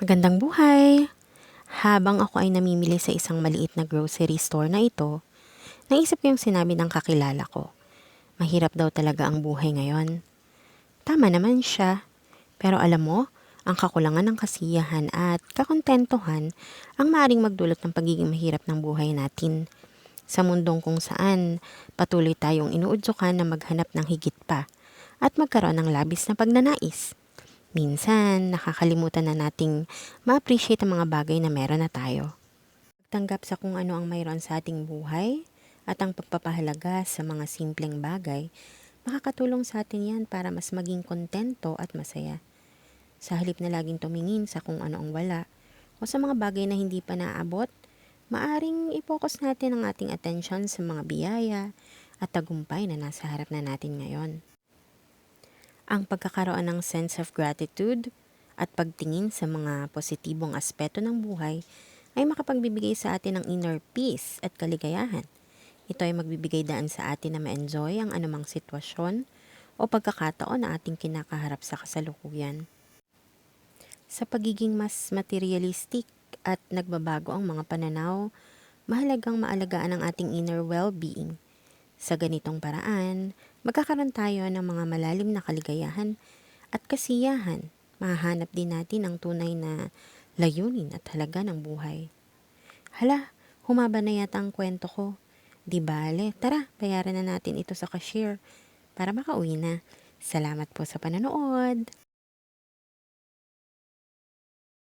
Magandang buhay! Habang ako ay namimili sa isang maliit na grocery store na ito, naisip ko yung sinabi ng kakilala ko. Mahirap daw talaga ang buhay ngayon. Tama naman siya. Pero alam mo, ang kakulangan ng kasiyahan at kakontentuhan ang maaring magdulot ng pagiging mahirap ng buhay natin. Sa mundong kung saan patuloy tayong inuudsukan na maghanap ng higit pa at magkaroon ng labis na pagnanais. Minsan, nakakalimutan na nating ma-appreciate ang mga bagay na meron na tayo. Tanggap sa kung ano ang mayroon sa ating buhay at ang pagpapahalaga sa mga simpleng bagay, makakatulong sa atin yan para mas maging kontento at masaya. Sa halip na laging tumingin sa kung ano ang wala o sa mga bagay na hindi pa naaabot, maaring i-focus natin ang ating atensyon sa mga biyaya at tagumpay na nasa harap na natin ngayon. Ang pagkakaroon ng sense of gratitude at pagtingin sa mga positibong aspeto ng buhay ay makapagbibigay sa atin ng inner peace at kaligayahan. Ito ay magbibigay daan sa atin na ma-enjoy ang anumang sitwasyon o pagkakataon na ating kinakaharap sa kasalukuyan. Sa pagiging mas materialistic at nagbabago ang mga pananaw, mahalagang maalagaan ang ating inner well-being. Sa ganitong paraan, magkakaroon tayo ng mga malalim na kaligayahan at kasiyahan. Mahahanap din natin ang tunay na layunin at halaga ng buhay. Hala, humaba na yata ang kwento ko. Di bale, tara, bayaran na natin ito sa cashier para makauwi na. Salamat po sa panonood!